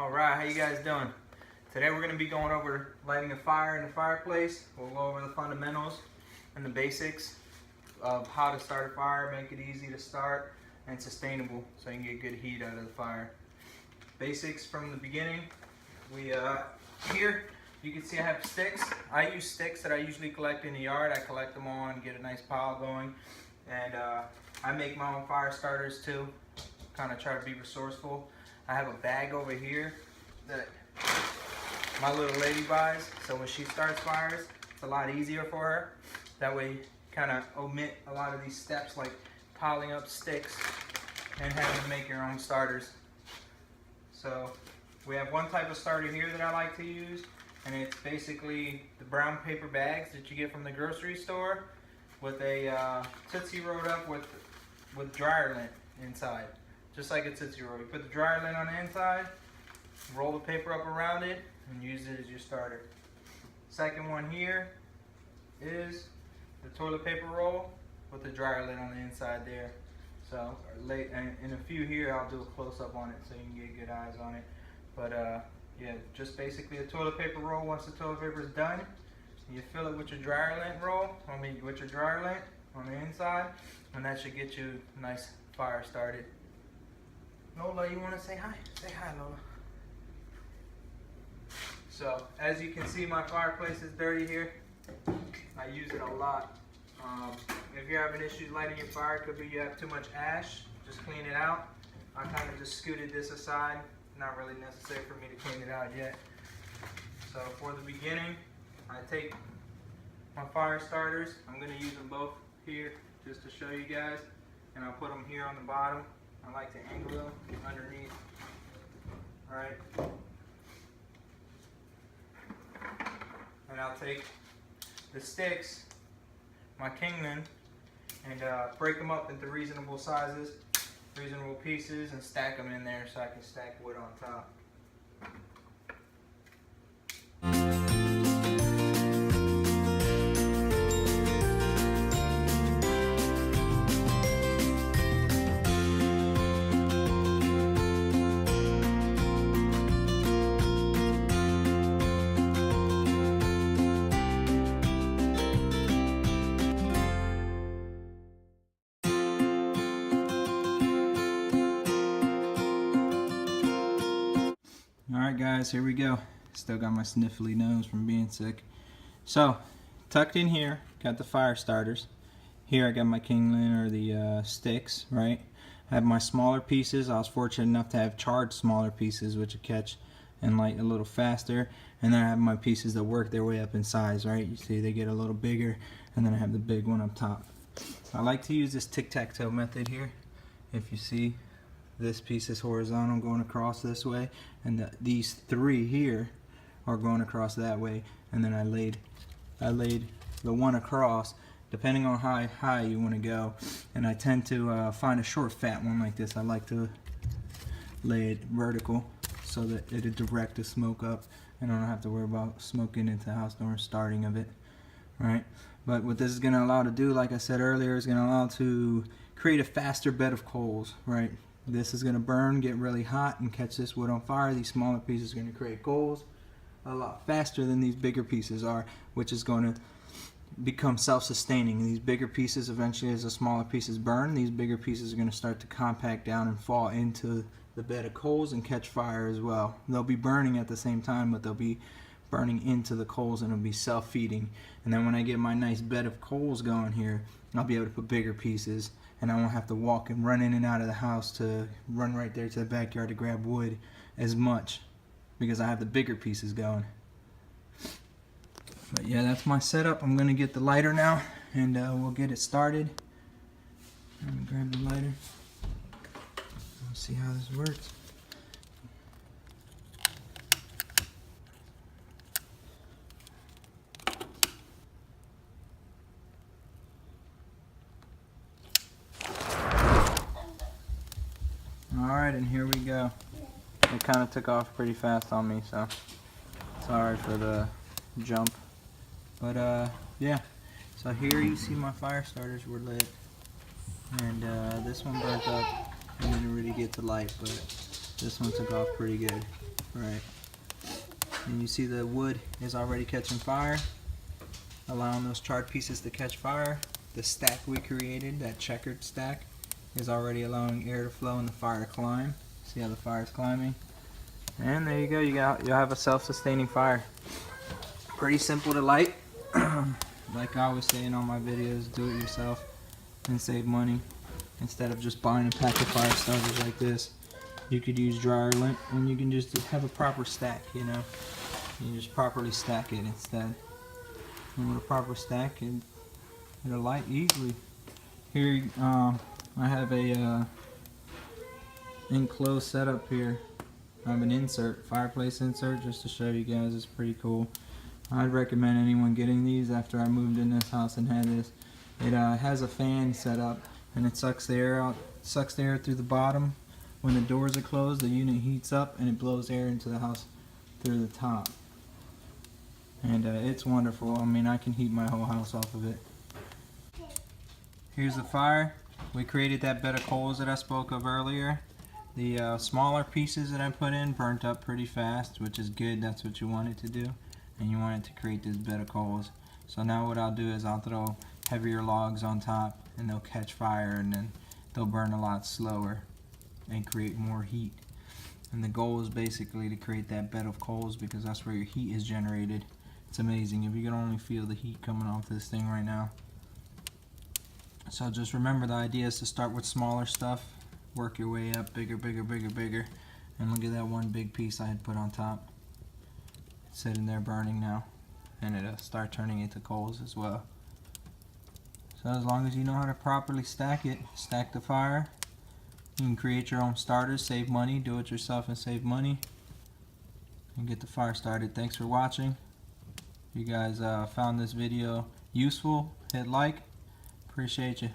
Alright, how you guys doing? Today we're going to be going over lighting a fire in the fireplace. We'll go over the fundamentals and the basics of how to start a fire, make it easy to start and sustainable so you can get good heat out of the fire. Basics from the beginning. Here you can see I have sticks. I use sticks that I usually collect in the yard. I collect them all and get a nice pile going. And I make my own fire starters too. Kind of try to be resourceful. I have a bag over here that my little lady buys, so when she starts fires, it's a lot easier for her. That way, kind of omit a lot of these steps like piling up sticks and having to make your own starters. So we have one type of starter here that I like to use, and it's basically the brown paper bags that you get from the grocery store with a Tootsie rolled up with dryer lint inside. Just like a Tootsie Roll. You put the dryer lint on the inside, roll the paper up around it, and use it as your starter. Second one here is the toilet paper roll with the dryer lint on the inside there. So in a few here, I'll do a close-up on it so you can get good eyes on it. But yeah, just basically a toilet paper roll. Once the toilet paper is done, you fill it with your dryer lint with your dryer lint on the inside, and that should get you a nice fire started. Lola, you want to say hi? Say hi, Lola. So, as you can see, my fireplace is dirty here. I use it a lot. If you're having issues lighting your fire, it could be you have too much ash. Just clean it out. I kind of just scooted this aside. Not really necessary for me to clean it out yet. So, for the beginning, I take my fire starters. I'm going to use them both here just to show you guys. And I'll put them here on the bottom. I like to angle them underneath. Alright. And I'll take the sticks, my Kingman, and break them up into reasonable sizes, reasonable pieces, and stack them in there so I can stack wood on top. Alright guys, here we go. Still got my sniffly nose from being sick. So, tucked in here, got the fire starters. Here I got my Kingman or the sticks, right? I have my smaller pieces. I was fortunate enough to have charged smaller pieces which will catch and light a little faster. And then I have my pieces that work their way up in size, right? You see they get a little bigger, and then I have the big one up top. I like to use this tic-tac-toe method here. If you see, this piece is horizontal going across this way, and these three here are going across that way, and then I laid the one across depending on how high you want to go. And I tend to find a short fat one like this. I like to lay it vertical so that it'll direct the smoke up and I don't have to worry about smoking into the house during starting of it, right? But what this is going to allow to do, like I said earlier, is going to allow to create a faster bed of coals, right? This is going to burn, get really hot, and catch this wood on fire. These smaller pieces are going to create coals a lot faster than these bigger pieces are, which is going to become self-sustaining. These bigger pieces, eventually as the smaller pieces burn, these bigger pieces are going to start to compact down and fall into the bed of coals and catch fire as well. They'll be burning at the same time, but they'll be burning into the coals and it'll be self-feeding. And then when I get my nice bed of coals going here, I'll be able to put bigger pieces, and I won't have to walk and run in and out of the house to run right there to the backyard to grab wood as much because I have the bigger pieces going. But yeah, that's my setup. I'm gonna get the lighter now and we'll get it started. Let me grab the lighter. Let's see how this works. Alright, and here we go. It kind of took off pretty fast on me, so sorry for the jump. But yeah, so here you see my fire starters were lit. And this one burnt up and didn't really get to light, but this one took off pretty good. Right. And you see the wood is already catching fire, allowing those charred pieces to catch fire. The stack we created, that checkered stack, is already allowing air to flow and the fire to climb. See how the fire is climbing? And there you go, you'll have a self-sustaining fire. Pretty simple to light. Like I always say in all my videos, do it yourself and save money. Instead of just buying a pack of fire starters like this, you could use dryer lint and you can just have a proper stack, you know. You just properly stack it instead. And with a proper stack, it'll light easily. Here, I have a enclosed setup here. I have an insert, fireplace insert, just to show you guys. It's pretty cool. I'd recommend anyone getting these after I moved in this house and had this. It has a fan set up and it sucks the air out, sucks the air through the bottom. When the doors are closed, the unit heats up and it blows air into the house through the top. And it's wonderful. I mean, I can heat my whole house off of it. Here's the fire. We created that bed of coals that I spoke of earlier. The smaller pieces that I put in burnt up pretty fast, which is good. That's what you want it to do. And you want it to create this bed of coals. So now what I'll do is I'll throw heavier logs on top and they'll catch fire and then they'll burn a lot slower and create more heat. And the goal is basically to create that bed of coals because that's where your heat is generated. It's amazing if you can only feel the heat coming off this thing right now. So just remember, the idea is to start with smaller stuff, work your way up, bigger, bigger, bigger, bigger. And look at that one big piece I had put on top. It's sitting there burning now, and it'll start turning into coals as well. So as long as you know how to properly stack it, stack the fire, you can create your own starters, save money, do it yourself and save money, and get the fire started. Thanks for watching. If you guys found this video useful, hit like. Appreciate you.